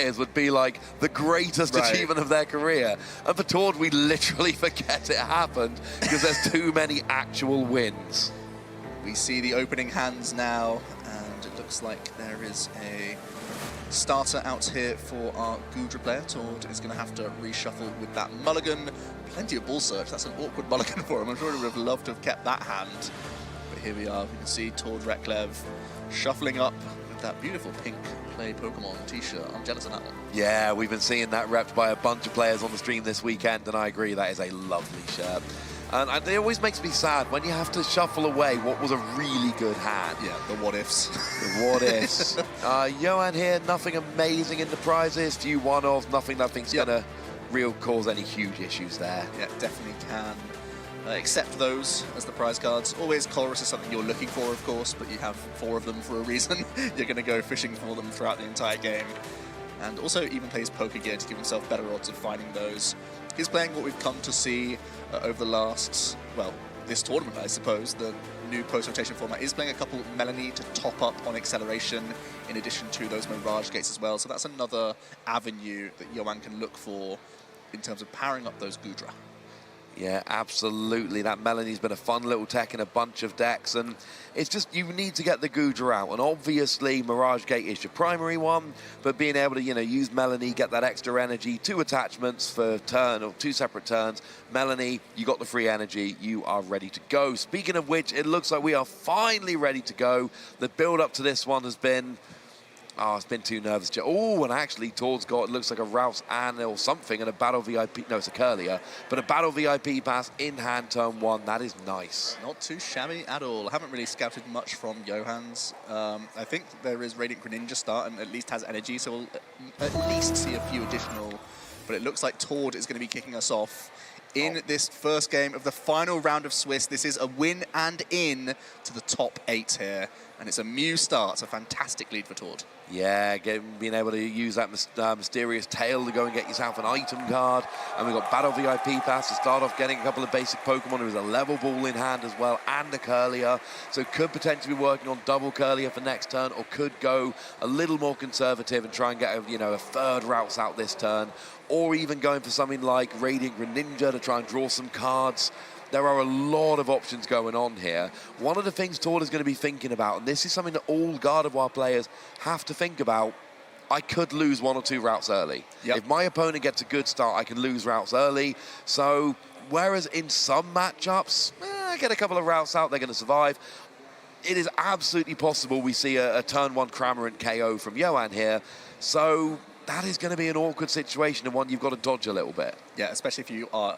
players would be like the greatest achievement of their career. And for Tord, we literally forget it happened because there's too many actual wins. We see the opening hands now, and it looks like there is a starter out here for our Gudra player. Tord is going to have to reshuffle with that mulligan. Plenty of ball search. That's an awkward mulligan for him. I'm sure he would have loved to have kept that hand. But here we are. We can see Tord Reklev shuffling up with that beautiful pink Play Pokemon t-shirt. I'm jealous of that one. Yeah, we've been seeing that repped by a bunch of players on the stream this weekend, and I agree, that is a lovely shirt. And it always makes me sad when you have to shuffle away what was a really good hand. Yeah, the what-ifs. The what-ifs. Yoann here, nothing amazing in the prizes. Few one-offs, nothing's going to cause any huge issues there. Yeah, definitely can. Accept those as the prize cards. Always Colress is something you're looking for, of course, but you have 4 of them for a reason. You're going to go fishing for them throughout the entire game. And also even plays Poké Gear to give himself better odds of finding those. He's playing what we've come to see over the last, well, this tournament, I suppose. The new post-rotation format is playing a couple Melanie to top up on acceleration, in addition to those Mirage Gates as well. So that's another avenue that Yoann can look for in terms of powering up those Gudra. Yeah, absolutely. That Melanie's been a fun little tech in a bunch of decks, and it's just you need to get the Gudra out. And obviously, Mirage Gate is your primary one, but being able to, use Melanie, get that extra energy, 2 attachments for turn or 2 separate turns. Melanie, you got the free energy, you are ready to go. Speaking of which, it looks like we are finally ready to go. The build up to this one has been. Oh, it's been too nervous. Oh, and actually, Tord's got, it looks like a Rouse Ann or something, and a Battle VIP, no, it's a Curlier, but a Battle VIP pass in hand turn 1. That is nice. Not too shabby at all. I haven't really scouted much from Johann's. I think there is Radiant Greninja start and at least has energy, so we'll at least see a few additional. But it looks like Tord is going to be kicking us off in this first game of the final round of Swiss. This is a win and in to the top 8 here. And it's a Mew start. It's a fantastic lead for Tord. Yeah, being able to use that mysterious tail to go and get yourself an item card. And we've got Battle VIP Pass to start off getting a couple of basic Pokemon. There's a level ball in hand as well, and a Curlier. So could potentially be working on double Curlier for next turn, or could go a little more conservative and try and get a 3rd Routes out this turn. Or even going for something like Radiant Greninja to try and draw some cards. There are a lot of options going on here. One of the things Tord is going to be thinking about, and this is something that all Gardevoir players have to think about, I could lose 1 or 2 routes early. Yep. If my opponent gets a good start, I can lose routes early. So, whereas in some matchups, I get a couple of routes out, they're going to survive. It is absolutely possible we see a turn 1 Cramorant KO from Yoann here. So, that is going to be an awkward situation and one you've got to dodge a little bit. Yeah, especially if you are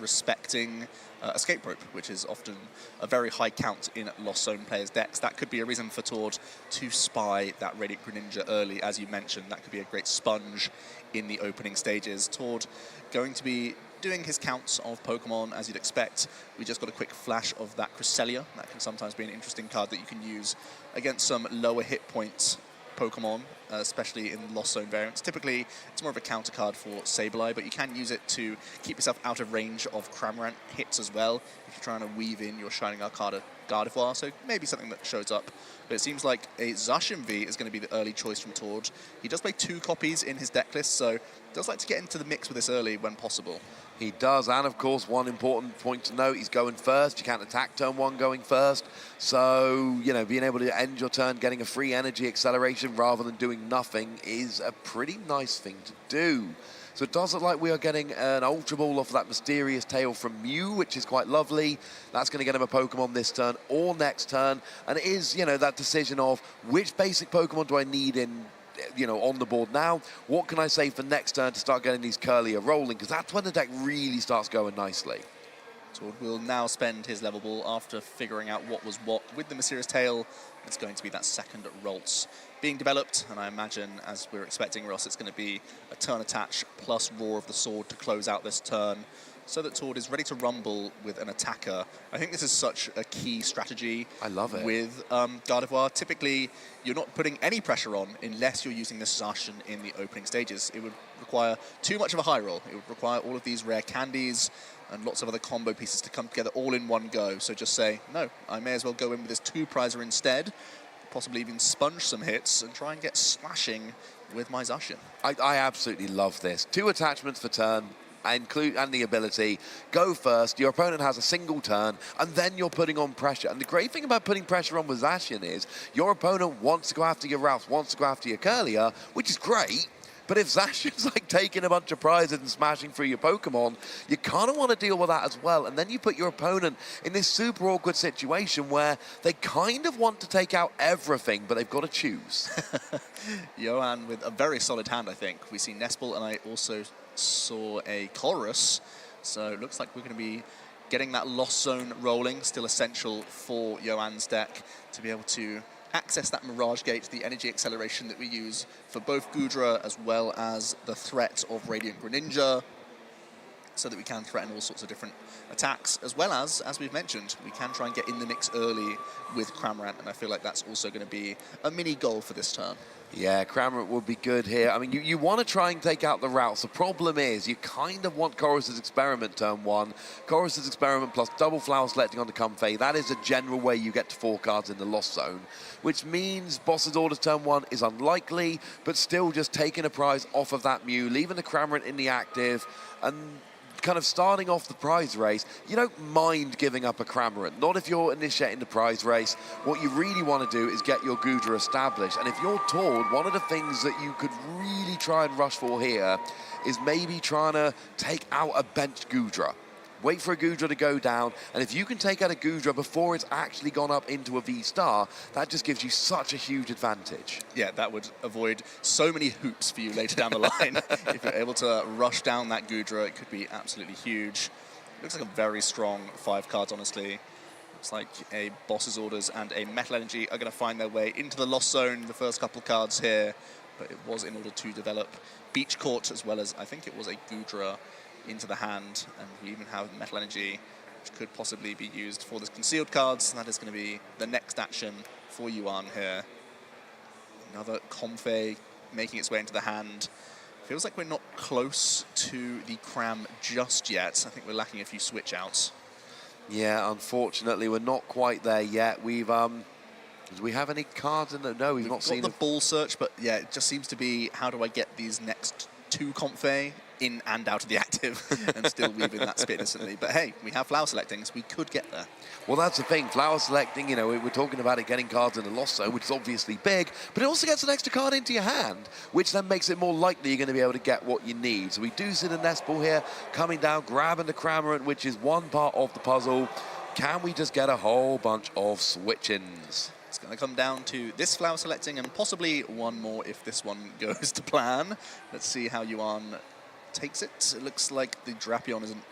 respecting Escape Rope, which is often a very high count in Lost Zone players' decks. That could be a reason for Tord to spy that Radiant Greninja early, as you mentioned. That could be a great sponge in the opening stages. Tord going to be doing his counts of Pokemon as you'd expect. We just got a quick flash of that Cresselia. That can sometimes be an interesting card that you can use against some lower hit points Pokemon, especially in Lost Zone variants. Typically, it's more of a counter card for Sableye, but you can use it to keep yourself out of range of Cramorant hits as well, if you're trying to weave in your Shining Arcana Gardevoir, so maybe something that shows up. But it seems like a Zacian V is going to be the early choice from Tord. He does play 2 copies in his deck list, so does like to get into the mix with this early when possible. He does, and of course, one important point to note, he's going first. You can't attack turn 1 going first. So, being able to end your turn, getting a free energy acceleration rather than doing nothing is a pretty nice thing to do. So it does look like we are getting an Ultra Ball off of that mysterious tail from Mew, which is quite lovely. That's going to get him a Pokemon this turn or next turn. And it is, that decision of which basic Pokemon do I need in on the board now? What can I say for next turn to start getting these Curlier rolling? Because that's when the deck really starts going nicely. Tord will now spend his level ball after figuring out what was what. With the Mysterious Tail, it's going to be that second Ralts being developed, and I imagine, as we're expecting, Ross, it's going to be a turn attach plus Roar of the Sword to close out this turn, so that Tord is ready to rumble with an attacker. I think this is such a key strategy. I love it. With Gardevoir. Typically, you're not putting any pressure on unless you're using this Zacian in the opening stages. It would require too much of a high roll. It would require all of these rare candies and lots of other combo pieces to come together all in one go. So just say, no, I may as well go in with this 2-prizer instead, possibly even sponge some hits and try and get slashing with my Zacian. I absolutely love this. 2 attachments for turn, and the ability. Go first, your opponent has a single turn, and then you're putting on pressure. And the great thing about putting pressure on with Zacian is your opponent wants to go after your Ralph, wants to go after your Curlier, which is great. But if Zacian's like taking a bunch of prizes and smashing through your Pokemon, you kind of want to deal with that as well. And then you put your opponent in this super awkward situation where they kind of want to take out everything, but they've got to choose. Yoann with a very solid hand, I think. We see Nespel, and I also saw a Chorus. So it looks like we're going to be getting that Lost Zone rolling, still essential for Yoann's deck to be able to access that Mirage Gate, the energy acceleration that we use for both Goodra as well as the threat of Radiant Greninja, so that we can threaten all sorts of different attacks, as well as we've mentioned, we can try and get in the mix early with Cramorant, and I feel like that's also going to be a mini goal for this turn. Yeah, Cramorant would be good here. I mean, you want to try and take out the routes. The problem is you kind of want Chorus's Experiment turn 1. Chorus's Experiment plus double Flower Selecting on the Comfey. That is a general way you get to 4 cards in the Lost Zone, which means Boss's Orders turn 1 is unlikely, but still just taking a prize off of that Mew, leaving the Cramorant in the active, and kind of starting off the prize race. You don't mind giving up a Cramorant, not if you're initiating the prize race. What you really want to do is get your Goodra established, and if you're Tord, one of the things that you could really try and rush for here is maybe trying to take out a benched Goodra. Wait for a Goodra to go down, and if you can take out a Goodra before it's actually gone up into a V-Star, that just gives you such a huge advantage. Yeah, that would avoid so many hoops for you later down the line. If you're able to rush down that Goodra, it could be absolutely huge. Looks like a very strong 5 cards, honestly. Looks like a Boss's Orders and a Metal Energy are going to find their way into the Lost Zone, the first couple of cards here, but it was in order to develop Beach Court, as well as, I think it was a Goodra into the hand, and we even have Metal Energy, which could possibly be used for the concealed cards, and that is going to be the next action for Yoann here. Another Comfey making its way into the hand. Feels like we're not close to the Cram just yet. I think we're lacking a few switch outs. Yeah, unfortunately, we're not quite there yet. Do we have any cards in the... No, we've not seen the ball search, but yeah, it just seems to be, how do I get these next 2 Comfey in and out of the active and still weaving that spit instantly. But hey, we have Flower Selecting, so we could get there. Well, that's the thing. Flower Selecting, you know, we're talking about it getting cards in the Lost Zone, which is obviously big, but it also gets an extra card into your hand, which then makes it more likely you're going to be able to get what you need. So we do see the Nespel here coming down, grabbing the Cramorant, which is one part of the puzzle. Can we just get a whole bunch of switch-ins? It's going to come down to this Flower Selecting and possibly one more if this one goes to plan. Let's see how Yoann takes it. It looks like the Drapion isn't...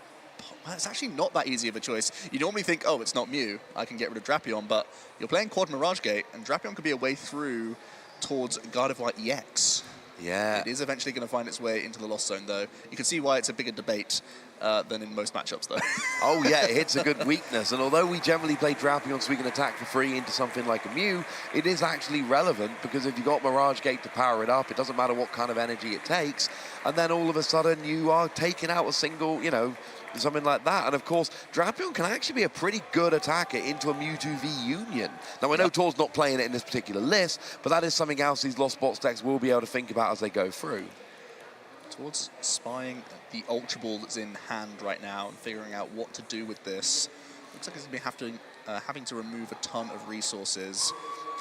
Well, it's actually not that easy of a choice. You normally think, oh, it's not Mew, I can get rid of Drapion, but you're playing Quad Mirage Gate, and Drapion could be a way through towards Gardevoir EX. Yeah. It is eventually going to find its way into the Lost Zone, though. You can see why it's a bigger debate than in most matchups, though. Oh, yeah, it hits a good weakness. And although we generally play Drapion so we can attack for free into something like a Mew, it is actually relevant because if you've got Mirage Gate to power it up, it doesn't matter what kind of energy it takes. And then all of a sudden you are taking out a single, you know, something like that. And of course, Drapion can actually be a pretty good attacker into a Mewtwo V Union. Now, I know Tor's not playing it in this particular list, but that is something else these Lost Box decks will be able to think about as they go through. Towards spying the Ultra Ball that's in hand right now and figuring out what to do with this. Looks like it's going to be having to remove a ton of resources.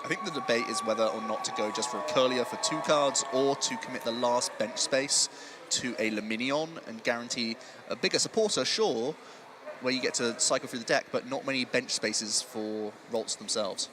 I think the debate is whether or not to go just for a Curlier for 2 cards or to commit the last bench space to a Luminion and guarantee a bigger supporter, sure, where you get to cycle through the deck, but not many bench spaces for Ralts themselves.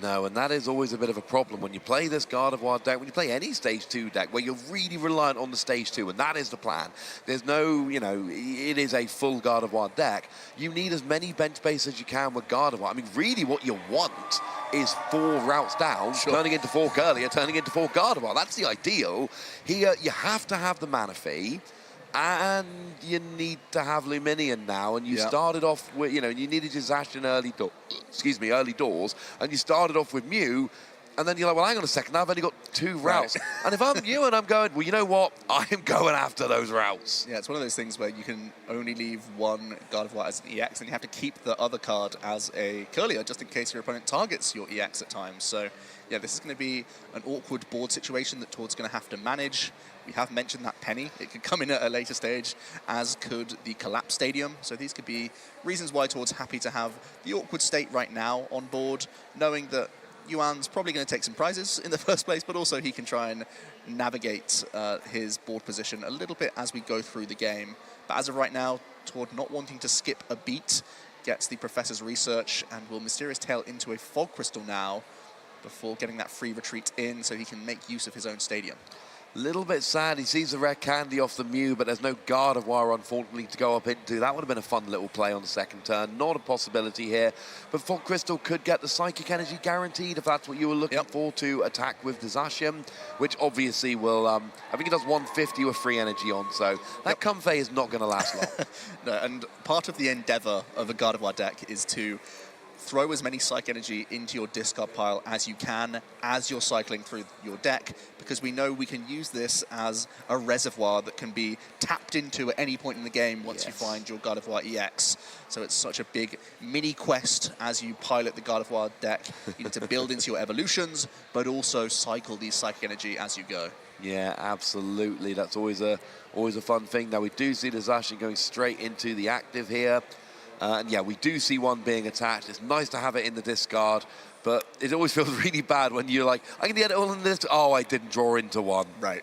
No, and that is always a bit of a problem when you play this Gardevoir deck, when you play any Stage 2 deck, where you're really reliant on the Stage 2, and that is the plan. There's no, you know, it is a full Gardevoir deck. You need as many bench space as you can with Gardevoir. I mean, really what you want is 4 routes down, turning into 4 Curlier, turning into 4 Gardevoir. That's the ideal. Here, you have to have the Manaphy, and you need to have Luminion now, and you started off with, you know, you needed your Zacian early doors, and you started off with Mew. And then you're like, well, hang on a second, I've only got 2 routes. Right. And if I'm you and I'm going, well, you know what? I am going after those routes. Yeah, it's one of those things where you can only leave one Gardevoir as an EX, and you have to keep the other card as a Curlier, just in case your opponent targets your EX at times. So, yeah, this is going to be an awkward board situation that Tord's going to have to manage. We have mentioned that Penny. It could come in at a later stage, as could the Collapse Stadium. So these could be reasons why Tord's happy to have the awkward state right now on board, knowing that Yoann's probably going to take some prizes in the first place, but also he can try and navigate his board position a little bit as we go through the game. But as of right now, Tord, not wanting to skip a beat, gets the Professor's Research and will Mysterious Tail into a Fog Crystal now before getting that free retreat in so he can make use of his own stadium. Little bit sad, he sees the red candy off the Mew, but there's no Gardevoir, unfortunately, to go up into. That would have been a fun little play on the second turn. Not a possibility here, but Fog Crystal could get the Psychic Energy guaranteed if that's what you were looking for to attack with the Zacian, which obviously will, I think it does 150 with free energy on, so that Comfey is not going to last long. No, and part of the endeavor of a Gardevoir deck is to throw as many Psych Energy into your discard pile as you can as you're cycling through your deck, because we know we can use this as a reservoir that can be tapped into at any point in the game once you find your Gardevoir EX. So it's such a big mini quest as you pilot the Gardevoir deck. You need to build into your evolutions, but also cycle these Psychic Energy as you go. Yeah, absolutely. That's always a fun thing. Now, we do see the Zacian going straight into the active here. And yeah, we do see one being attached. It's nice to have it in the discard, but it always feels really bad when you're like, I can get it all in this. Oh, I didn't draw into one. Right.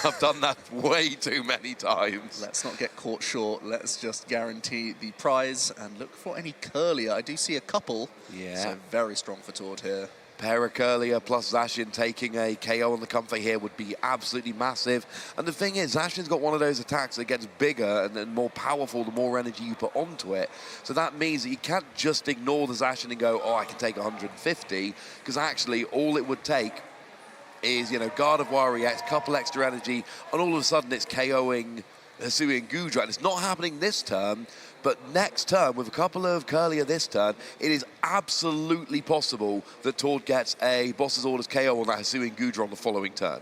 I've done that way too many times. Let's not get caught short. Let's just guarantee the prize and look for any Curlier. I do see a couple. Yeah. So very strong for Tord here. Pair of Curlier plus Zacian taking a KO on the Comfey here would be absolutely massive. And the thing is, Zacian's got one of those attacks that gets bigger and more powerful the more energy you put onto it. So that means that you can't just ignore the Zacian and go, oh, I can take 150, because actually all it would take is, you know, Gardevoir EX, couple extra energy, and all of a sudden it's KOing Hisuian Goodra. And it's not happening this turn, but next turn, with a couple of Curlier this turn, it is absolutely possible that Tord gets a Boss's Orders KO on that Hisuian Goodra on the following turn.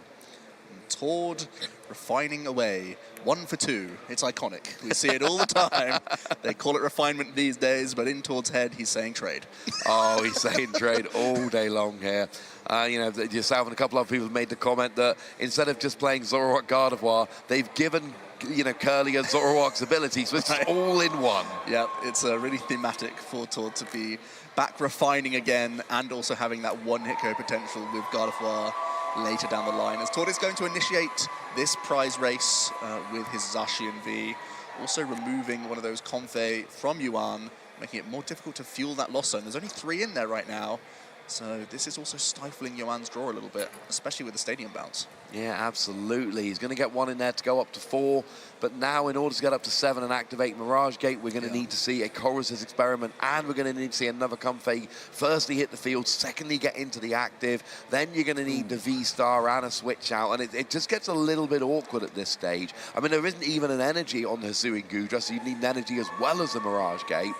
Tord refining away. 1 for 2. It's iconic. We see it all the time. They call it refinement these days, but in Tord's head, he's saying trade. Oh, he's saying trade all day long here. You know, yourself and a couple of people have made the comment that instead of just playing Zoroark Gardevoir, they've given, you know, Curlier Zoroark's ability, so it's just all in one. Yeah, it's really thematic for Tord to be back refining again and also having that one-hit KO potential with Gardevoir later down the line, as Tord is going to initiate this prize race with his Zacian V, also removing one of those Comfey from Yoann, making it more difficult to fuel that loss zone. There's only 3 in there right now, so this is also stifling Yoann's draw a little bit, especially with the stadium bounce. Yeah, absolutely. He's going to get 1 in there to go up to 4, but now in order to get up to 7 and activate Mirage Gate, we're going to need to see a Chorus's Experiment, and we're going to need to see another Comfey firstly hit the field, secondly get into the active, then you're going to need the V-Star and a switch out, and it just gets a little bit awkward at this stage. I mean, there isn't even an energy on the Hisuian Goodra, so you need an energy as well as the Mirage Gate.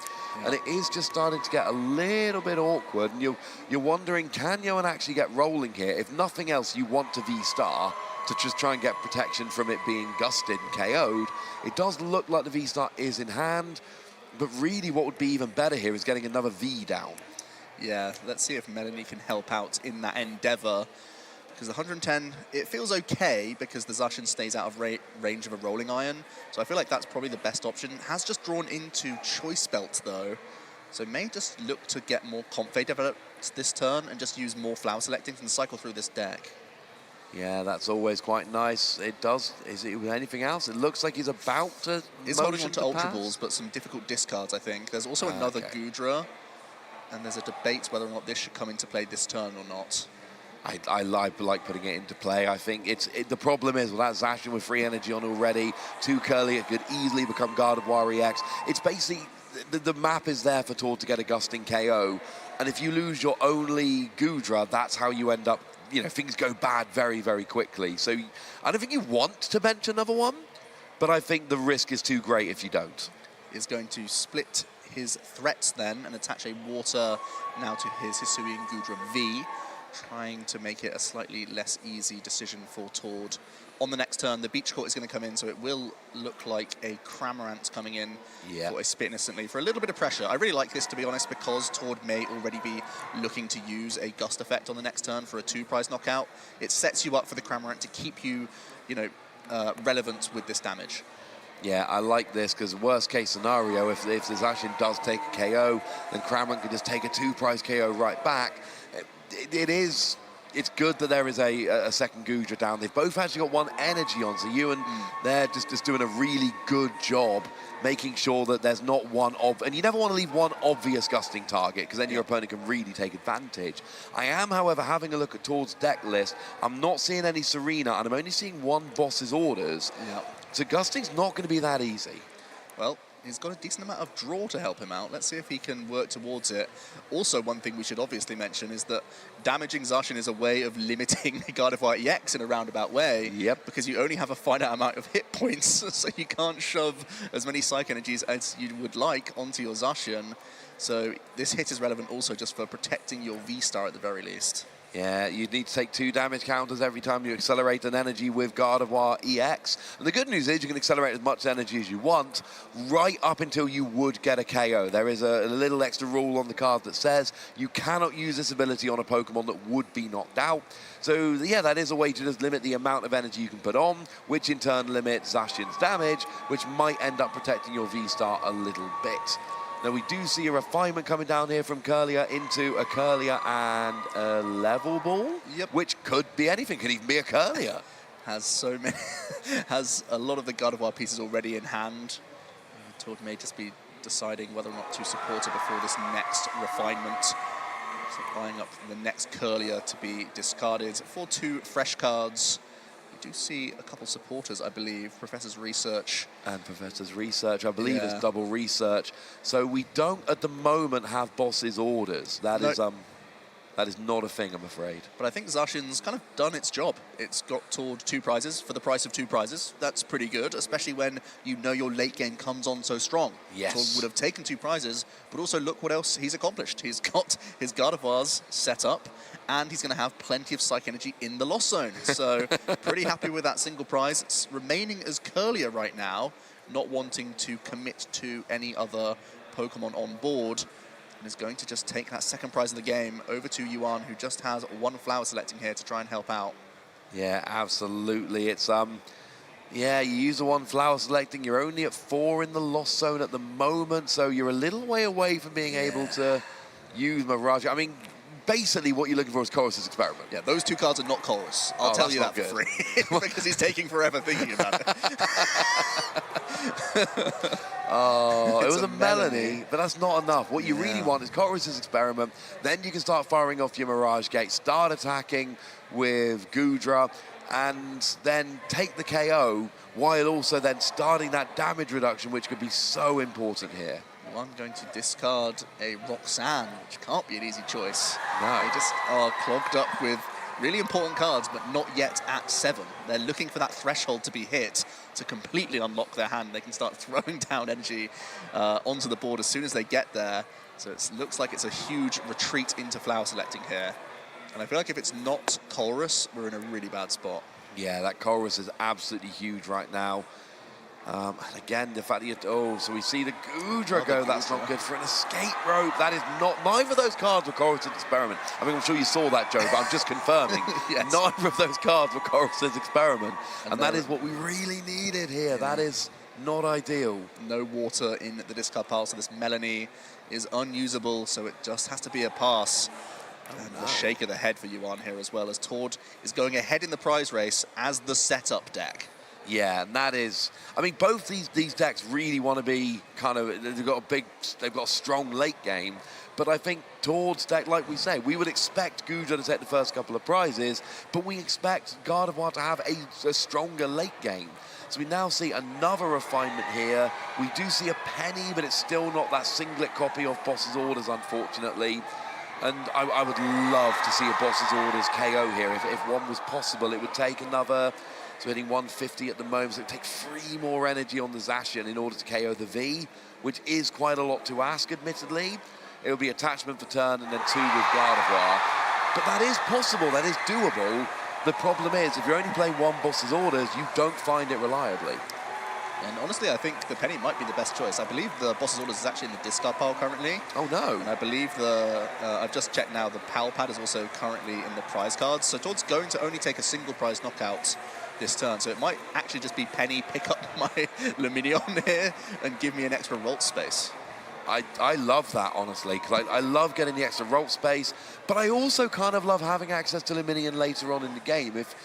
And it is just starting to get a little bit awkward, and you're wondering, can Yoann actually get rolling here? If nothing else, you want to V-Star to just try and get protection from it being gusted and KO'd. It does look like the V-Star is in hand, but really what would be even better here is getting another V down. Yeah, let's see if Melanie can help out in that endeavor, because the 110, it feels okay because the Zacian stays out of range of a Rolling Iron, so I feel like that's probably the best option. Has just drawn into Choice Belt though, so may just look to get more Comfey developed this turn and just use more Flower Selecting and cycle through this deck. Yeah, that's always quite nice. It does. Is it with anything else? It looks like he's about to. He's holding on to Ultra Balls, but some difficult discards, I think. There's also another Goodra, and there's a debate whether or not this should come into play this turn or not. I like putting it into play. I think the problem is, with that Zacian with free energy on already, 2 Curly, it could easily become Gardevoir EX. It's basically, the map is there for Tord to get a gusting KO, and if you lose your only Goodra, that's how you end up, you know, things go bad very, very quickly. So I don't think you want to bench another one, but I think the risk is too great if you don't. Is going to split his threats then and attach a water now to his Hisuian Goodra V. trying to make it a slightly less easy decision for Tord. On the next turn, the Beach Court is going to come in, so it will look like a Cramorant coming in for a Spit Innocently for a little bit of pressure. I really like this, to be honest, because Tord may already be looking to use a Gust effect on the next turn for a 2-prize knockout. It sets you up for the Cramorant to keep you, relevant with this damage. Yeah, I like this because worst case scenario, if the Zacian does take a KO, then Cramorant can just take a 2-prize KO right back. It's good that there is a second Goodra down. They've both actually got 1 energy on, so Yoann, they're just doing a really good job making sure that there's not one and you never want to leave one obvious gusting target because then your opponent can really take advantage. I am, however, having a look at Tord's deck list. I'm not seeing any Serena, and I'm only seeing 1 Boss's Orders. So gusting's not going to be that easy. Well, he's got a decent amount of draw to help him out. Let's see if he can work towards it. Also, one thing we should obviously mention is that damaging Zacian is a way of limiting Gardevoir EX in a roundabout way. Because you only have a finite amount of hit points, so you can't shove as many Psych Energies as you would like onto your Zacian. So this hit is relevant also just for protecting your V-Star at the very least. Yeah, you'd need to take 2 damage counters every time you accelerate an energy with Gardevoir EX. And the good news is you can accelerate as much energy as you want, right up until you would get a KO. There is a little extra rule on the card that says you cannot use this ability on a Pokemon that would be knocked out. So, yeah, that is a way to just limit the amount of energy you can put on, which in turn limits Zacian's damage, which might end up protecting your V-Star a little bit. Now, we do see a refinement coming down here from Curlier into a Curlier and a Level Ball, which could be anything, could even be a Curlier. Has a lot of the Gardevoir pieces already in hand. Tord may just be deciding whether or not to support it before this next refinement. So buying up the next Curlier to be discarded for 2 fresh cards. We do see a couple supporters, I believe. Professor's Research. And Professor's Research, I believe, is double research. So we don't, at the moment, have Boss's Orders. That is not a thing, I'm afraid. But I think Zacian's kind of done its job. It's got Tord 2 prizes for the price of 2 prizes. That's pretty good, especially when you know your late game comes on so strong. Tord would have taken 2 prizes, but also look what else he's accomplished. He's got his Gardevoirs set up, and he's going to have plenty of Psych Energy in the Lost Zone. So pretty happy with that single prize. It's remaining as Curlier right now, not wanting to commit to any other Pokemon on board. And is going to just take that second prize in the game over to Yoann, who just has 1 flower selecting here to try and help out. Yeah, absolutely. It's yeah, you use the 1 flower selecting. You're only at 4 in the Lost Zone at the moment, so you're a little way away from being able to use Mirage. I mean, basically what you're looking for is Chorus's Experiment. Yeah, those 2 cards are not Chorus. I'll tell you that for free. Because he's taking forever thinking about it. Oh, it was a Melanie, but that's not enough. What you really want is Chorus's Experiment. Then you can start firing off your Mirage Gate, start attacking with Goodra, and then take the KO, while also then starting that damage reduction, which could be so important here. I'm going to discard a Roxanne, which can't be an easy choice. No. They just are clogged up with really important cards, but not yet at 7. They're looking for that threshold to be hit to completely unlock their hand. They can start throwing down energy onto the board as soon as they get there. So it looks like it's a huge retreat into flower selecting here. And I feel like if it's not Chorus, we're in a really bad spot. Yeah, that Chorus is absolutely huge right now. And again, the fact that so we see the Goodra go. That's not good for an escape rope. That is not. Neither of those cards were Chorus's Experiment. I mean, I'm sure you saw that, Joe, but I'm just confirming. Neither of those cards were Chorus's Experiment. And that is what we really needed here. Yeah. That is not ideal. No water in the discard pile, so this Melanie is unusable, so it just has to be a pass. And the shake of the head for Yoann here as well, as Tord is going ahead in the prize race as the setup deck. Yeah, and that is, I mean, both these decks really want to be kind of, they've got a strong late game, but I think Tord's deck, like we say, we would expect Goodra to take the first couple of prizes, but we expect Gardevoir to have a stronger late game. So we now see another refinement here. We do see a Penny, but it's still not that singlet copy of Boss's Orders, unfortunately. And I would love to see a Boss's Orders KO here. If one was possible, it would take another... So hitting 150 at the moment, so it would take 3 more energy on the Zacian in order to KO the V, which is quite a lot to ask, admittedly. It will be attachment for turn and then 2 with Gardevoir. But that is possible, that is doable. The problem is, if you're only playing one boss's orders, you don't find it reliably. And honestly, I think the penny might be the best choice. I believe the boss's orders is actually in the discard pile currently. Oh, no. And I believe I've just checked now, the PAL pad is also currently in the prize cards. So Todd's going to only take a single prize knockout this turn. So it might actually just be penny, pick up my Luminion here and give me an extra Rolt space. I love that, honestly, because I love getting the extra Rolt space, but I also kind of love having access to Luminion later on in the game. If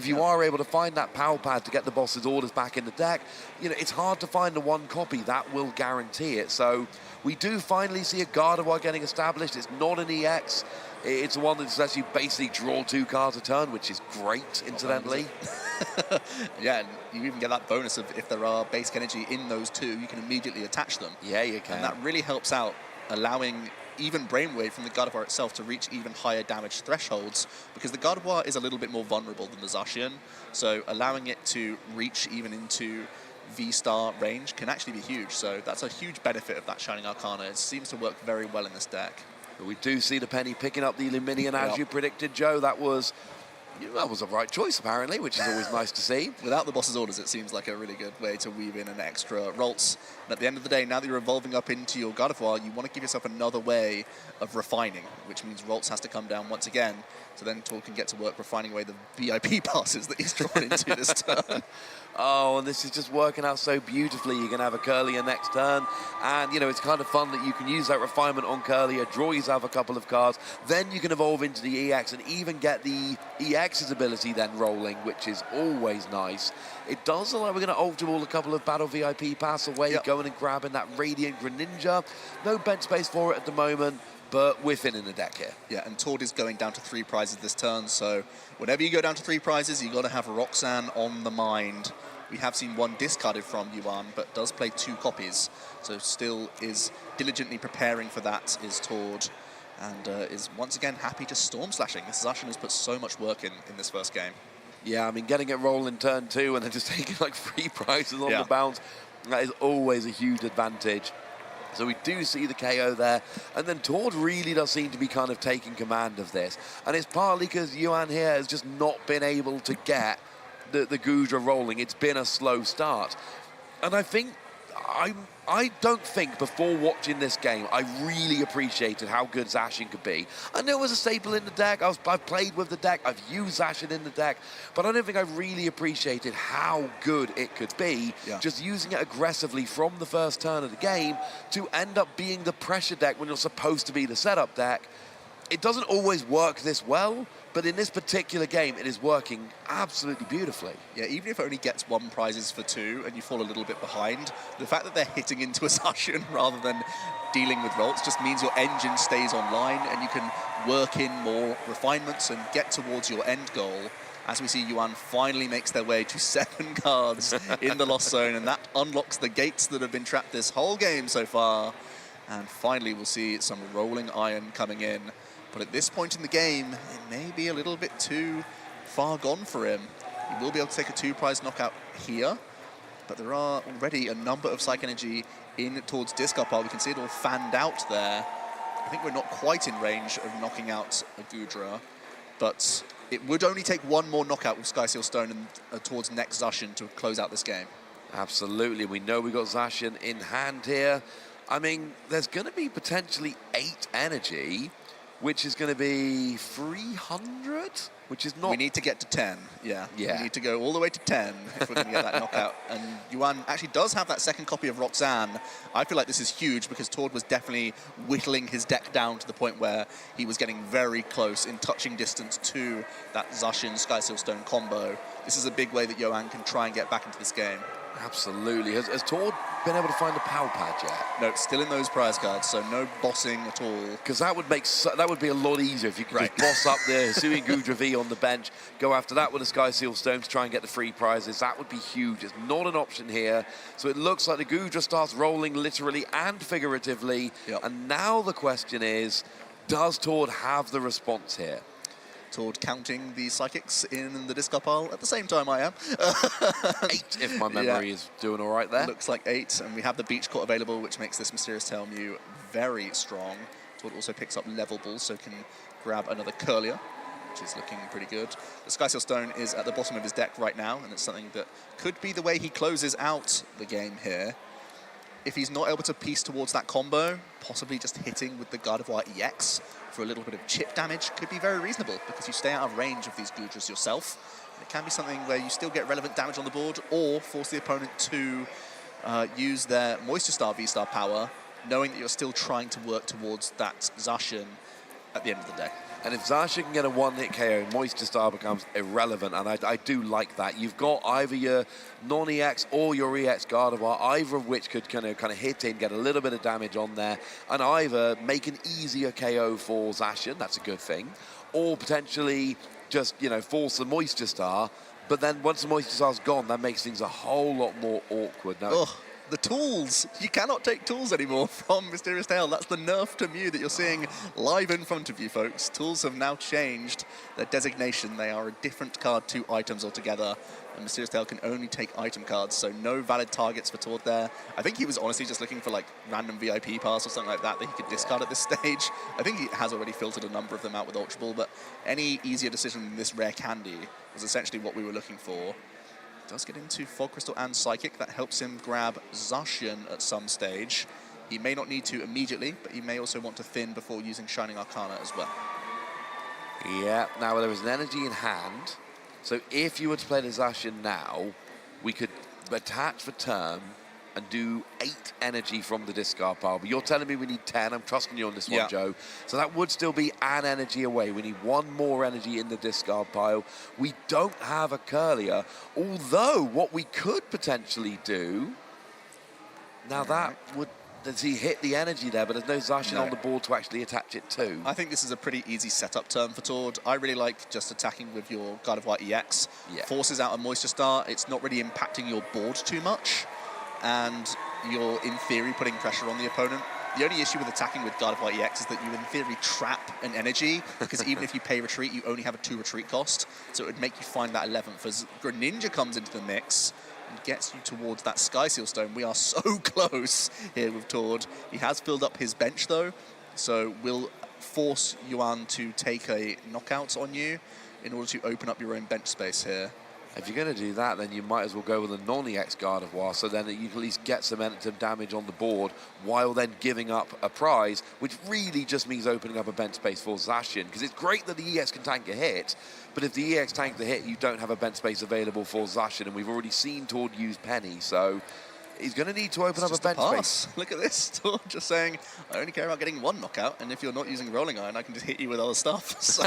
you are able to find that power pad to get the boss's orders back in the deck, it's hard to find the one copy that will guarantee it. So we do finally see a Gardevoir getting established. It's not an EX. It's one that lets you basically draw 2 cards a turn, which is great, incidentally. Yeah, and you even get that bonus of if there are basic energy in those 2, you can immediately attach them. Yeah, you can. And that really helps out, allowing even Brainwave from the Gardevoir itself to reach even higher damage thresholds, because the Gardevoir is a little bit more vulnerable than the Zacian, so allowing it to reach even into V-star range can actually be huge. So that's a huge benefit of that Shining Arcana. It seems to work very well in this deck. But we do see the penny picking up the Luminion as you predicted, Joe. That was the right choice, apparently, which is always nice to see. Without the boss's orders, it seems like a really good way to weave in an extra Rolts. And at the end of the day, now that you're evolving up into your Gardevoir, you want to give yourself another way of refining, which means Rolts has to come down once again, so then Tor can get to work refining away the VIP passes that he's drawn into this turn. Oh, and this is just working out so beautifully. You're going to have a Curlier next turn, and, it's kind of fun that you can use that refinement on Curlier, draw yourself a couple of cards, then you can evolve into the EX and even get the EX's ability then rolling, which is always nice. It does look like we're going to Ultra Ball a couple of Battle VIP pass away, going and grabbing that Radiant Greninja. No bench space for it at the moment, but we're thinning the deck here. Yeah, and Tord is going down to 3 prizes this turn, so whenever you go down to 3 prizes, you've got to have Roxanne on the mind. We have seen 1 discarded from Yoann, but does play 2 copies, so still is diligently preparing for that is Tord, and is once again happy just Storm Slashing. This Zacian has put so much work in this first game. Yeah, I mean, getting it rolling turn 2 and then just taking like 3 prizes on the bounce, that is always a huge advantage. So we do see the KO there, and then Tord really does seem to be kind of taking command of this. And it's partly because Yoann here has just not been able to get the Goodra rolling. It's been a slow start. And I think, I don't think before watching this game, I really appreciated how good Zacian could be. I know it was a staple in the deck, I've played with the deck, I've used Zacian in the deck, but I don't think I really appreciated how good it could be, just using it aggressively from the first turn of the game to end up being the pressure deck when you're supposed to be the setup deck. It doesn't always work this well, but in this particular game, it is working absolutely beautifully. Yeah, even if it only gets 1 prizes for 2 and you fall a little bit behind, the fact that they're hitting into a Zacian rather than dealing with Rolts just means your engine stays online and you can work in more refinements and get towards your end goal. As we see, Yoann finally makes their way to 7 cards in the Lost Zone, and that unlocks the gates that have been trapped this whole game so far. And finally, we'll see some Rolling Iron coming in. But at this point in the game, it may be a little bit too far gone for him. He will be able to take a 2-prize knockout here, but there are already a number of Psych Energy in towards discard pile. We can see it all fanned out there. I think we're not quite in range of knocking out a Goodra, but it would only take 1 more knockout with Sky Seal Stone and towards next Zacian to close out this game. Absolutely, we know we got Zacian in hand here. I mean, there's going to be potentially 8 energy, which is going to be 300, which is not... We need to get to 10, yeah. We need to go all the way to 10 if we're going to get that knockout. And Yoann actually does have that second copy of Roxanne. I feel like this is huge because Tord was definitely whittling his deck down to the point where he was getting very close in touching distance to that Zacian Sky Seal Stone combo. This is a big way that Yoann can try and get back into this game. Absolutely. Has Tord been able to find the PAL pad yet? No, it's still in those prize cards, so no bossing at all. Because that would be a lot easier if you could just boss up the Sui Goodra V on the bench, go after that with a Sky Seal Stone to try and get the free prizes. That would be huge. It's not an option here. So it looks like the Goodra starts rolling literally and figuratively. And now the question is, does Tord have the response here? Toward counting the psychics in the discard pile at the same time I am. 8, if my memory is doing all right there. Looks like 8, and we have the Beach Court available, which makes this Mysterious Tail Mew very strong. Tord also picks up level balls, so can grab another Curlier, which is looking pretty good. The Skysail Stone is at the bottom of his deck right now, and it's something that could be the way he closes out the game here. If he's not able to piece towards that combo, possibly just hitting with the Gardevoir EX for a little bit of chip damage could be very reasonable, because you stay out of range of these Goodras yourself. It can be something where you still get relevant damage on the board, or force the opponent to use their Moisture Star V-Star power, knowing that you're still trying to work towards that Zacian at the end of the day. And if Zacian can get a one-hit KO, Moisture Star becomes irrelevant, and I do like that. You've got either your non-EX or your EX Gardevoir, either of which could kind of hit in, get a little bit of damage on there, and either make an easier KO for Zacian, that's a good thing, or potentially just, force the Moisture Star, but then once the Moisture Star's gone, that makes things a whole lot more awkward. Now, the tools. You cannot take tools anymore from Mysterious Tail. That's the nerf to Mew that you're seeing live in front of you, folks. Tools have now changed their designation. They are a different card to items altogether. And Mysterious Tail can only take item cards, so no valid targets for Tord there. I think he was honestly just looking for like random VIP pass or something like that he could discard at this stage. I think he has already filtered a number of them out with Ultra Ball, but any easier decision than this rare candy was essentially what we were looking for. Does get into Fog Crystal and Psychic. That helps him grab Zacian at some stage. He may not need to immediately, but he may also want to thin before using Shining Arcana as well. Yeah, now there is an energy in hand. So if you were to play the Zacian now, we could attach for turn and do 8 energy from the discard pile. But you're telling me we need 10. I'm trusting you on this one, Joe. So that would still be an energy away. We need 1 more energy in the discard pile. We don't have a Curlier, although what we could potentially do, now that would, does he hit the energy there, but there's no Zacian on the board to actually attach it to. I think this is a pretty easy setup turn for Tord. I really like just attacking with your Gardevoir EX. Forces out a Moisture Star. It's not really impacting your board too much, and you're, in theory, putting pressure on the opponent. The only issue with attacking with Gardevoir EX is that you, in theory, trap an energy, because even if you pay retreat, you only have a 2 retreat cost, so it would make you find that 11th. As Greninja comes into the mix and gets you towards that Skysail Stone, we are so close here with Tord. He has filled up his bench, though, so we'll force Yoann to take a knockout on you in order to open up your own bench space here. If you're going to do that, then you might as well go with a non-EX Gardevoir, so then you can at least get some damage on the board while then giving up a prize, which really just means opening up a bench space for Zacian, because it's great that the EX can tank a hit, but if the EX tanks the hit, you don't have a bench space available for Zacian, and we've already seen Tord use Penny, so he's going to need to open up a bench space. Look at this, Tord just saying, I only care about getting 1 knockout, and if you're not using Rolling Iron, I can just hit you with other stuff. So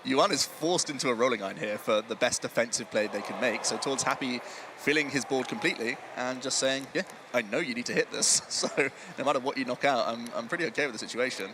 Yoann is forced into a Rolling Iron here for the best defensive play they can make, so Tord's happy filling his board completely and just saying, yeah, I know you need to hit this, so no matter what you knock out, I'm pretty okay with the situation.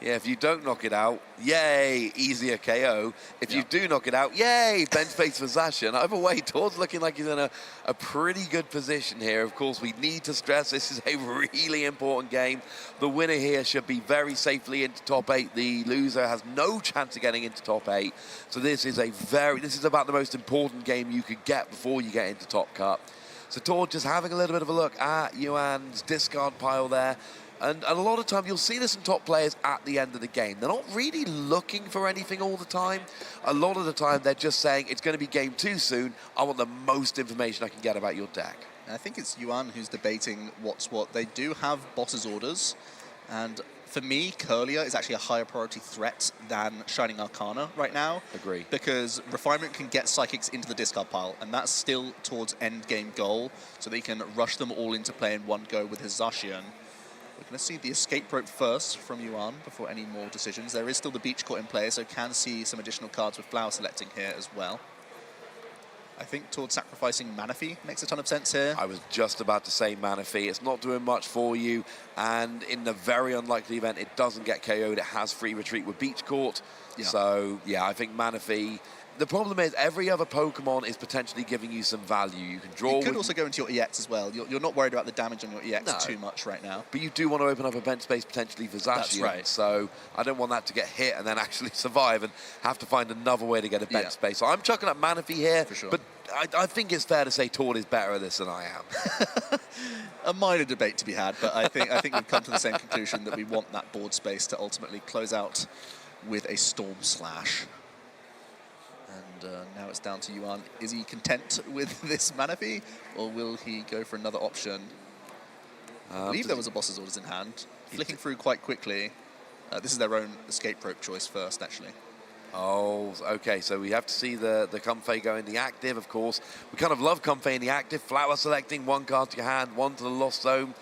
Yeah, if you don't knock it out, yay, easier KO. If you do knock it out, yay, bench space for Zacian. Either way, Tord's looking like he's in a pretty good position here. Of course, we need to stress this is a really important game. The winner here should be very safely into top 8. The loser has no chance of getting into top 8. So this is about the most important game you could get before you get into top cut. So Tord just having a little bit of a look at Yoann's discard pile there. And a lot of time, you'll see this in top players at the end of the game. They're not really looking for anything all the time. A lot of the time, they're just saying, it's going to be game 2 soon. I want the most information I can get about your deck. I think it's Yoann who's debating what's what. They do have boss's orders. And for me, Curlier is actually a higher priority threat than Shining Arcana right now. Agree. Because Refinement can get Psychics into the discard pile, and that's still towards end game goal, so that he can rush them all into play in one go with his Zacian. We're going to see the escape rope first from Yoann before any more decisions. There is still the beach court in play, so can see some additional cards with flower selecting here as well. I think towards sacrificing Manaphy makes a ton of sense here. I was just about to say Manaphy. It's not doing much for you, and in the very unlikely event it doesn't get KO'd, it has free retreat with beach court. So, yeah, I think Manaphy. The problem is every other Pokemon is potentially giving you some value. You can draw. You could also go into your EX as well. You're not worried about the damage on your EX too much right now. But you do want to open up a bench space potentially for Zacian. That's right. So I don't want that to get hit and then actually survive and have to find another way to get a bench space. So I'm chucking up Manaphy here. For sure. But I think it's fair to say Tord is better at this than I am. A minor debate to be had, but I think we've come to the same conclusion that we want that board space to ultimately close out with a Storm Slash. And now it's down to Yoann. Is he content with this Manaphy, or will he go for another option? I believe there was a boss's orders in hand. Flicking through quite quickly. This is their own escape rope choice first, actually. Oh, okay, so we have to see the Comfey go in the active, of course. We kind of love Comfey in the active. Flower selecting, 1 card to your hand, 1 to the Lost Zone.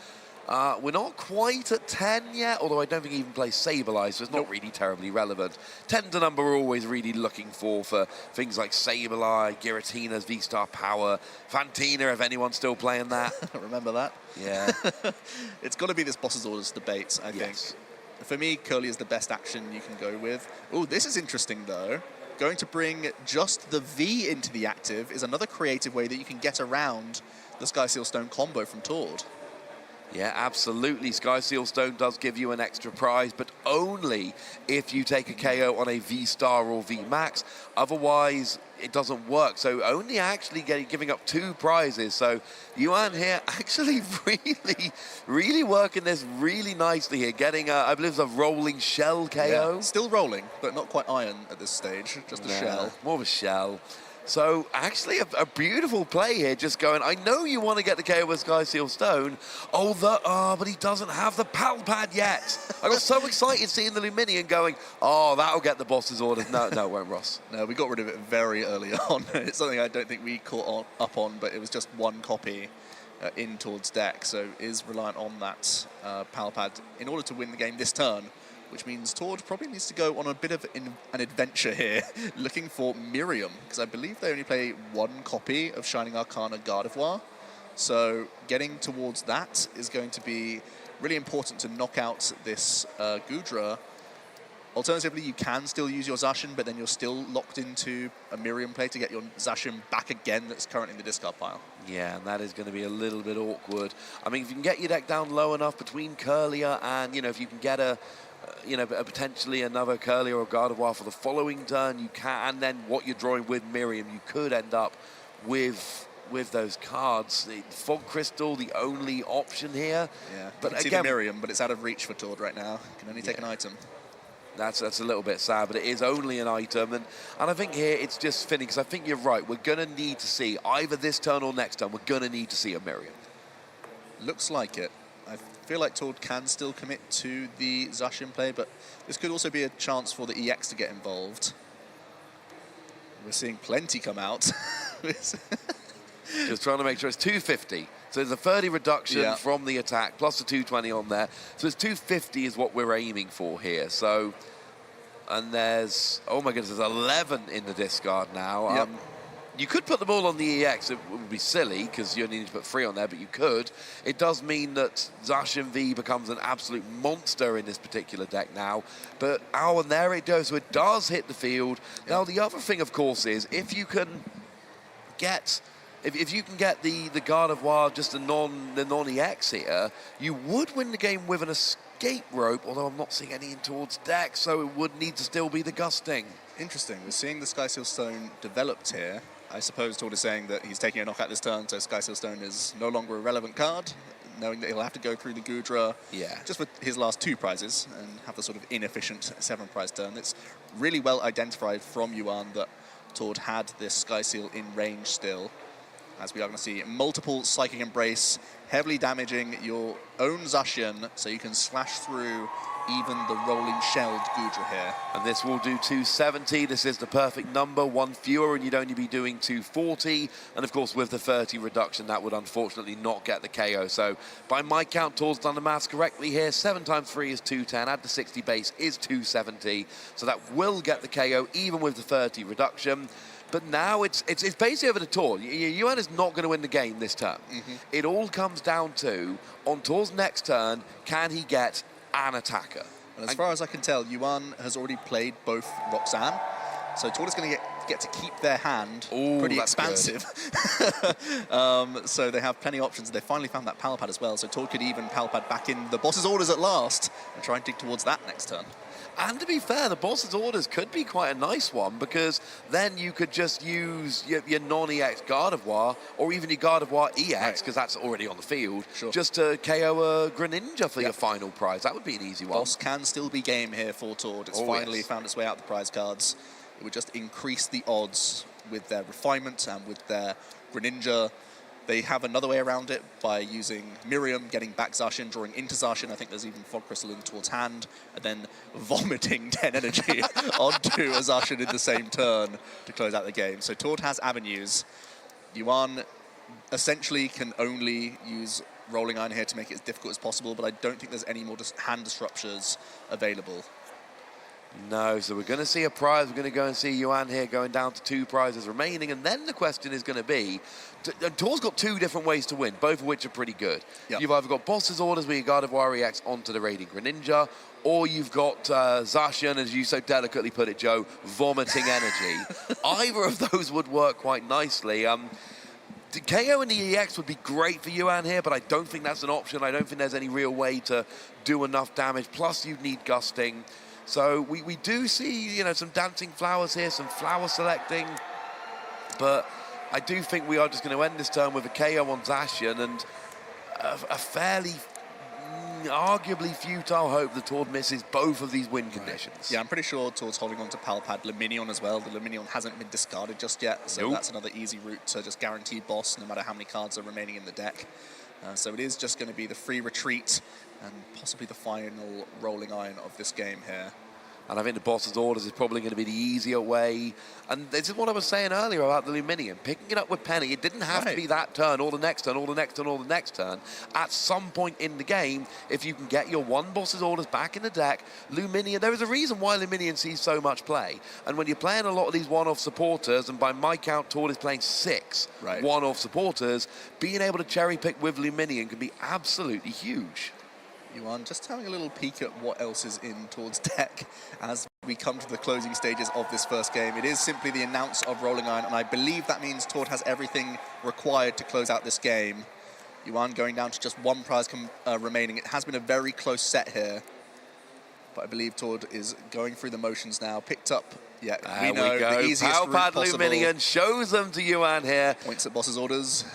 We're not quite at 10 yet, although I don't think he even plays Sableye, so it's not really terribly relevant. 10's a number we're always really looking for things like Sableye, Giratina's V-Star Power, Fantina, if anyone's still playing that. Remember that? Yeah. It's got to be this boss's orders debate, I think. For me, Curly is the best action you can go with. Oh, this is interesting, though. Going to bring just the V into the active is another creative way that you can get around the Sky Seal Stone combo from Tord. Yeah, absolutely. Sky Seal Stone does give you an extra prize, but only if you take a KO on a V-Star or V-Max. Otherwise, it doesn't work. So only actually giving up 2 prizes. So Yoann here actually really working this really nicely here. Getting, I believe it's a rolling shell KO. Yeah, still rolling, but not quite iron at this stage. Just a shell. More of a shell. So actually a beautiful play here, just going, I know you want to get the KO with Sky Seal Stone, but he doesn't have the Pal Pad yet. I got so excited seeing the Luminion going, oh, that'll get the boss's orders. No, it won't, Ross. No, we got rid of it very early on. It's something I don't think we caught up on, but it was just 1 copy in Tord's deck, so is reliant on that Pal Pad in order to win the game this turn. Which means Tord probably needs to go on a bit of an adventure here, looking for Miriam, because I believe they only play 1 copy of Shining Arcana Gardevoir. So getting towards that is going to be really important to knock out this Goodra. Alternatively, you can still use your Zacian, but then you're still locked into a Miriam play to get your Zacian back again that's currently in the discard pile. Yeah, and that is going to be a little bit awkward. I mean, if you can get your deck down low enough between Curlier and, if you can get potentially another Curly or a Gardevoir for the following turn, you can, and then what you're drawing with Miriam, you could end up with those cards. The Fog Crystal, the only option here. Yeah, but again, see the Miriam, but it's out of reach for Tord right now. Can only take an item. That's a little bit sad, but it is only an item, and I think here it's just fitting, because I think you're right. We're going to need to see, either this turn or next turn, we're going to need to see a Miriam. Looks like it. I feel like Tord can still commit to the Zacian play, but this could also be a chance for the EX to get involved. We're seeing plenty come out. Just trying to make sure it's 250. So there's a 30 reduction from the attack, plus the 220 on there. So it's 250 is what we're aiming for here. So, and there's, oh my goodness, there's 11 in the discard now. Yep. You could put them all on the EX. It would be silly because you only need to put 3 on there, but you could. It does mean that Zacian V becomes an absolute monster in this particular deck now. But, oh, and there it goes. So it does hit the field. Yep. Now, the other thing, of course, is if you can get... If you can get the Gardevoir, just the non-EX here, you would win the game with an escape rope, although I'm not seeing any in Tord's deck, so it would need to still be the Gusting. Interesting. We're seeing the Sky Seal Stone developed here. I suppose Tord is saying that he's taking a knockout this turn, so Sky Seal Stone is no longer a relevant card, knowing that he'll have to go through the Goodra just for his last 2 prizes and have the sort of inefficient 7-prize turn. It's really well identified from Yoann that Tord had this Sky Seal in range still, as we are going to see multiple Psychic Embrace, heavily damaging your own Zacian, so you can slash through even the rolling shelled Goodra here. And this will do 270. This is the perfect number, 1 fewer, and you'd only be doing 240. And of course, with the 30 reduction, that would unfortunately not get the KO. So by my count, Tord's done the maths correctly here. 7 times 3 is 210. Add the 60 base is 270. So that will get the KO, even with the 30 reduction. But now it's basically over to Tord. Yoann is not going to win the game this turn. It all comes down to, on Tord's next turn, can he get an attacker? And as far as I can tell, Yoann has already played both Roxanne. So Tord is going to get to keep their hand. Pretty expansive. So they have plenty of options. They finally found that Pal Pad as well. So Tord could even Pal Pad back in the boss's orders at last and try and dig towards that next turn. And to be fair, the boss's orders could be quite a nice one, because then you could just use your non-EX Gardevoir, or even your Gardevoir EX, because that's already on the field, just to KO a Greninja for your final prize. That would be an easy one. Boss can still be game here for Tord. It's finally found its way out the prize cards. It would just increase the odds with their refinement and with their Greninja. They have another way around it by using Miriam, getting back Zacian, drawing into Zacian. I think there's even Fog Crystal in towards hand, and then vomiting 10 energy onto a Zacian in the same turn to close out the game. So Tord has avenues. Yoann essentially can only use Rolling Iron here to make it as difficult as possible, but I don't think there's any more hand disruptors available. No, so we're going to see a prize. We're going to go and see Yoann here going down to 2 prizes remaining, and then the question is going to be, Tord's got 2 different ways to win, both of which are pretty good. Yep. You've either got Boss's Orders where you Gardevoir EX onto the Radiant Greninja, or you've got Zacian, as you so delicately put it, Joe, vomiting energy. Either of those would work quite nicely. The KO and the EX would be great for Yoann here, but I don't think that's an option. I don't think there's any real way to do enough damage. Plus, you'd need Gusting. So we do see, some dancing flowers here, some flower selecting. But I do think we are just going to end this turn with a KO on Zacian and a fairly, arguably futile hope that Tord misses both of these win conditions. Yeah, I'm pretty sure Tord's holding on to Palpad Luminion as well. The Luminion hasn't been discarded just yet, so that's another easy route to just guarantee boss no matter how many cards are remaining in the deck. So it is just going to be the free retreat and possibly the final Rolling Iron of this game here. And I think the boss's orders is probably going to be the easier way. And this is what I was saying earlier about the Luminion. Picking it up with Penny, it didn't have to be that turn, or the next turn, or the next turn, or the next turn. At some point in the game, if you can get your one boss's orders back in the deck, Luminion, there is a reason why Luminion sees so much play. And when you're playing a lot of these one-off supporters, and by my count, Tord is playing 6 one-off supporters, being able to cherry-pick with Luminion can be absolutely huge. Yoann, just having a little peek at what else is in Tord's deck as we come to the closing stages of this first game. It is simply the announce of Rolling Iron, and I believe that means Tord has everything required to close out this game. Yoann going down to just 1 prize remaining. It has been a very close set here, but I believe Tord is going through the motions now. Picked up, we know, the easiest route possible. Luminion shows them to Yoann here. Points at boss's orders.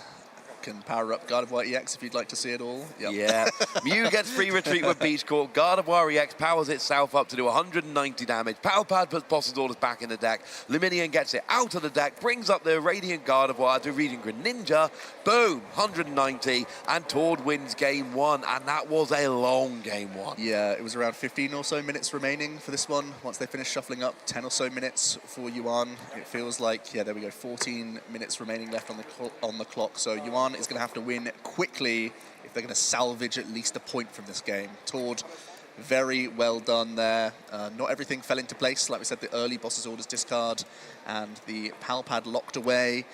Can power up Gardevoir EX if you'd like to see it all. Yeah. Mew gets free retreat with Beach Court. Gardevoir EX powers itself up to do 190 damage. Palpad puts boss's orders back in the deck. Luminion gets it out of the deck, brings up the Radiant Gardevoir to Radiant Greninja. Boom, 190, and Tord wins game 1, and that was a long game 1. Yeah, it was around 15 or so minutes remaining for this one. Once they finished shuffling up, 10 or so minutes for Yoann. It feels like, there we go, 14 minutes remaining left on the clock. So Yoann is going to have to win quickly if they're going to salvage at least a point from this game. Tord, very well done there. Not everything fell into place. Like we said, the early boss's orders discard and the Palpad locked away.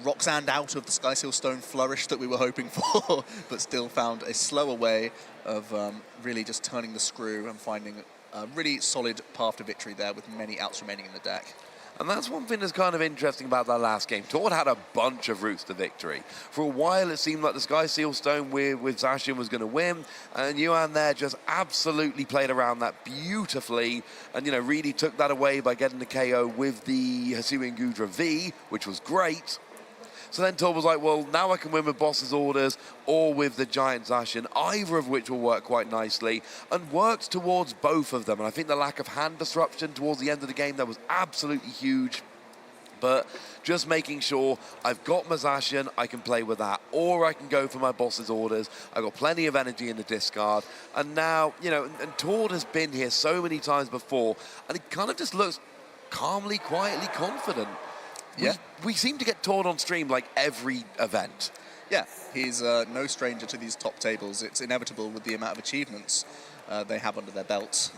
Roxanne out of the Skyseal Stone flourish that we were hoping for, but still found a slower way of really just turning the screw and finding a really solid path to victory there with many outs remaining in the deck. And that's one thing that's kind of interesting about that last game. Tord had a bunch of routes to victory. For a while, it seemed like the Skyseal Stone with Zacian was going to win, and Yoann there just absolutely played around that beautifully, and, really took that away by getting the KO with the Hisuian Gudra V, which was great. So then Tord was like, well, now I can win with boss's orders or with the giant Zacian, either of which will work quite nicely, and worked towards both of them. And I think the lack of hand disruption towards the end of the game, that was absolutely huge. But just making sure I've got my Zacian, I can play with that, or I can go for my boss's orders. I've got plenty of energy in the discard. And now, and Tord has been here so many times before, and he kind of just looks calmly, quietly confident. Yeah. We seem to get Tord on stream like every event. Yeah, he's no stranger to these top tables. It's inevitable with the amount of achievements they have under their belt.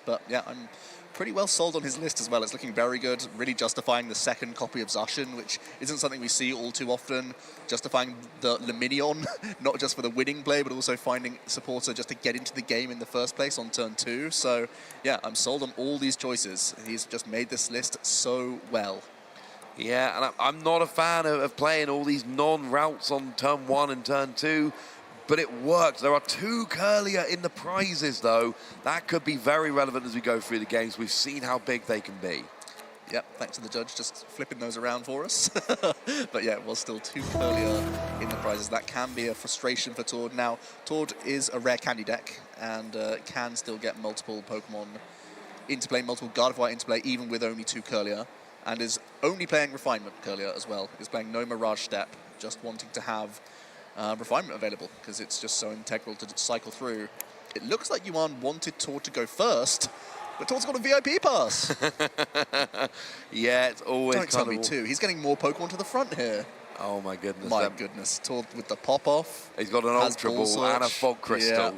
But yeah, I'm pretty well sold on his list as well. It's looking very good, really justifying the second copy of Zacian, which isn't something we see all too often. Justifying the Luminion, not just for the winning play, but also finding supporter just to get into the game in the first place on turn 2. So yeah, I'm sold on all these choices. He's just made this list so well. Yeah, and I'm not a fan of playing all these non-routes on turn 1 and turn 2, but it worked. There are 2 Curlier in the prizes, though. That could be very relevant as we go through the games. We've seen how big they can be. Yep, thanks to the judge just flipping those around for us. But yeah, it was still 2 Curlier in the prizes. That can be a frustration for Tord. Now, Tord is a rare candy deck and can still get multiple Pokemon into play, multiple Gardevoir into play, even with only 2 Curlier, and is only playing Refinement Curlier as well. Is playing no Mirage Step, just wanting to have Refinement available because it's just so integral to cycle through. It looks like Yoann wanted Tord to go first, but Tord's got a VIP pass. Yeah, it's always Don't tell me too. He's getting more Pokemon to the front here. Oh my goodness. My goodness. Tord with the pop-off. He's got an Ultra Ball and a Fog Crystal. Yeah.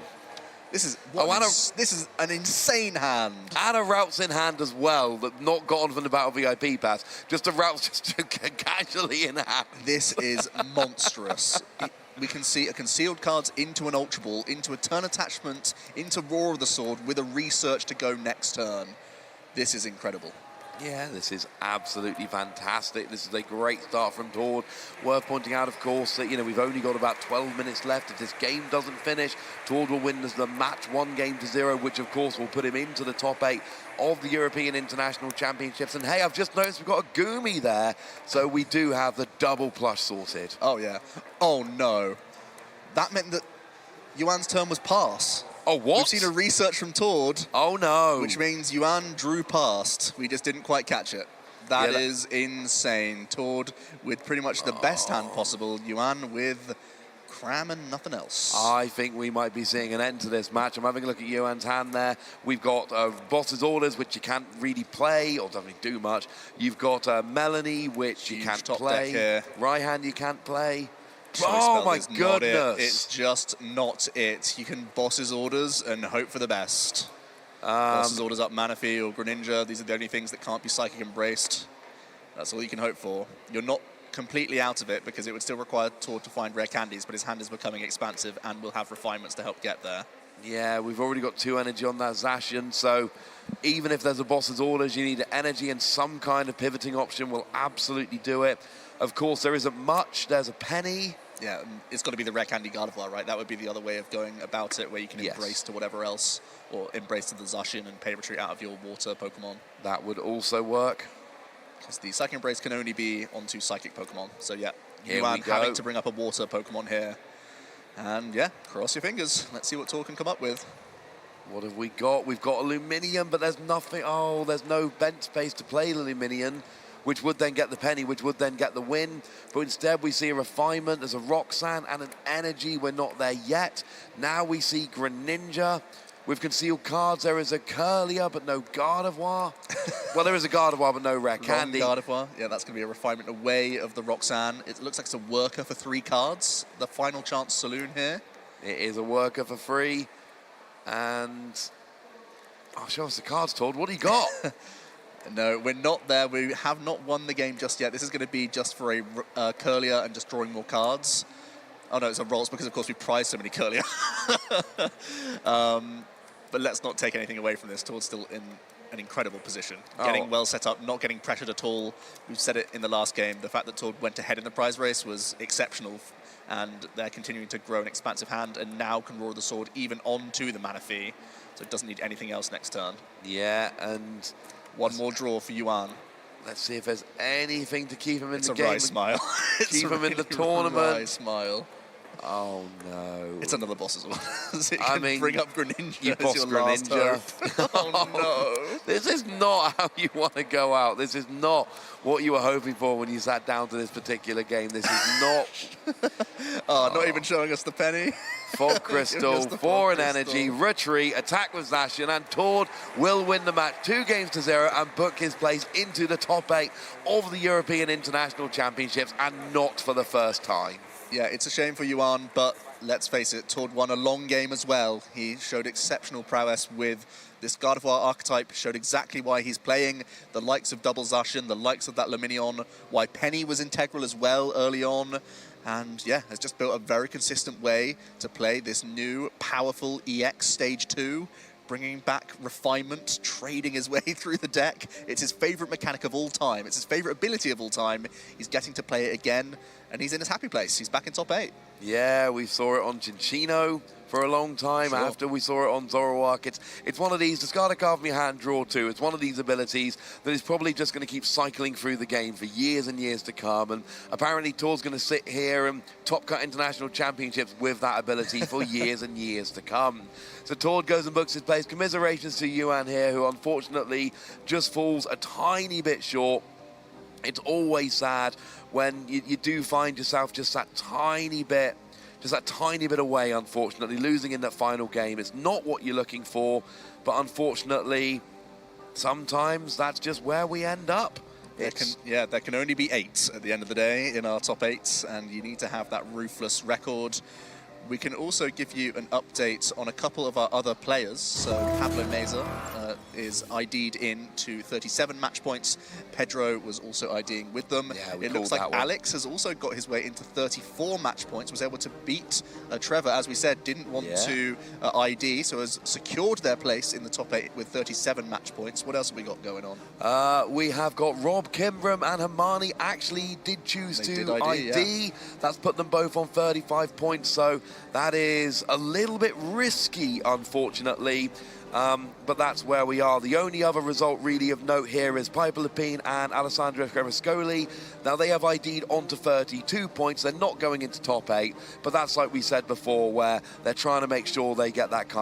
This is an insane hand. And a Routes in hand as well, that not got on from the Battle VIP pass. Just a Routes just casually in hand. This is monstrous. We can see a concealed cards into an Ultra Ball, into a turn attachment, into Roar of the Sword with a research to go next turn. This is incredible. Yeah, this is absolutely fantastic. This is a great start from Tord. Worth pointing out, of course, that we've only got about 12 minutes left. If this game doesn't finish, Tord will win the match 1-0, which of course will put him into the top 8 of the European International Championships. And hey, I've just noticed we've got a Goomy there, so we do have the double plush sorted. Oh yeah. Oh no. That meant that Yoann's turn was pass. Oh, what? We've seen a research from Tord. Oh, no. Which means Yoann drew past. We just didn't quite catch it. That is insane. Tord with pretty much the best hand possible. Yoann with cram and nothing else. I think we might be seeing an end to this match. I'm having a look at Yoann's hand there. We've got Boss's Orders, which you can't really play, or doesn't really do much. You've got Melanie, which you can't play. Raihan, you can't play. Oh my goodness. It's just not it. You can Boss's Orders and hope for the best. Boss's Orders up Manaphy or Greninja. These are the only things that can't be Psychic Embraced. That's all you can hope for. You're not completely out of it because it would still require Tord to find rare candies, but his hand is becoming expansive and will have refinements to help get there. Yeah, we've already got 2 energy on that Zacian, so even if there's a Boss's Orders, you need energy, and some kind of pivoting option will absolutely do it. Of course, there isn't much. There's a penny. Yeah, it's got to be the rare candy Gardevoir, right? That would be the other way of going about it, where you can embrace to whatever else, or embrace to the Zacian and pay retreat out of your water Pokemon. That would also work. Because the Psychic Embrace can only be onto Psychic Pokemon. So yeah, Yoann having to bring up a water Pokemon here. And yeah, cross your fingers. Let's see what Tord can come up with. What have we got? We've got Aluminium, but there's nothing. Oh, there's no bench space to play Aluminium, which would then get the penny, which would then get the win. But instead we see a Refinement, there's a Roxanne and an Energy. We're not there yet. Now we see Greninja. With concealed cards, there is a Curlier, but no Gardevoir. Well, there is a Gardevoir, but no rare candy. Gardevoir. Yeah, that's going to be a Refinement away of the Roxanne. It looks like it's a worker for 3 cards. The final chance saloon here. It is a worker for 3. And... oh, show us the cards, Tord. What do you got? No, we're not there. We have not won the game just yet. This is going to be just for a Curlier and just drawing more cards. Oh no, it's a Rolls because of course we prize so many Curlier. But let's not take anything away from this. Tord's still in an incredible position. Getting well set up, not getting pressured at all. We've said it in the last game. The fact that Tord went ahead in the prize race was exceptional. And they're continuing to grow an expansive hand and now can Roar the Sword even onto the Manaphy. So it doesn't need anything else next turn. Yeah, and... one more draw for Yoann. Let's see if there's anything to keep him in the game. It's a wry smile. Keep him in the tournament. Wry smile. Oh no! It's another Boss's Orders. I mean, bring up Greninja. You boss Greninja. Oh no! This is not how you want to go out. This is not what you were hoping for when you sat down to this particular game. This is not. Not even showing us the penny. Fog Crystal, 4 in energy, retreat, attack with Zacian, and Tord will win the match 2-0 and book his place into the top 8 of the European International Championships, and not for the first time. Yeah, it's a shame for Yoann, but let's face it, Tord won a long game as well. He showed exceptional prowess with this Gardevoir archetype, showed exactly why he's playing the likes of Double Zacian, the likes of that Luminion, why Penny was integral as well early on. And yeah, has just built a very consistent way to play this new, powerful EX Stage 2. bringing back refinement, trading his way through the deck. It's his favorite mechanic of all time. It's his favorite ability of all time. He's getting to play it again, and he's in his happy place. He's back in top 8. Yeah, we saw it on Cinccino for a long time. After we saw it on Zoroark. It's one of these, discard a card from your hand, draw 2. It's one of these abilities that is probably just going to keep cycling through the game for years and years to come. And apparently Tor's going to sit here and top cut international championships with that ability for years and years to come. So Tor goes and books his place. Commiserations to Yoann here, who unfortunately just falls a tiny bit short. It's always sad when you do find yourself just that tiny bit away, unfortunately, losing in that final game. It's not what you're looking for, but unfortunately, sometimes that's just where we end up. There can only be 8 at the end of the day in our top 8s, and you need to have that ruthless record. We can also give you an update on a couple of our other players. So Pablo Meza is ID'd in to 37 match points. Pedro was also IDing with them. Yeah, it looks like Alex has also got his way into 34 match points, was able to beat Trevor, as we said, didn't want to ID, so has secured their place in the top 8 with 37 match points. What else have we got going on? We have got Rob, Kimbram, and Hermione actually did choose to ID. Yeah. That's put them both on 35 points, so that is a little bit risky, unfortunately. But that's where we are. The only other result really of note here is Piper Lepine and Alessandro Carascoli. Now they have ID'd onto 32 points. They're not going into top 8, but that's like we said before, where they're trying to make sure they get that kind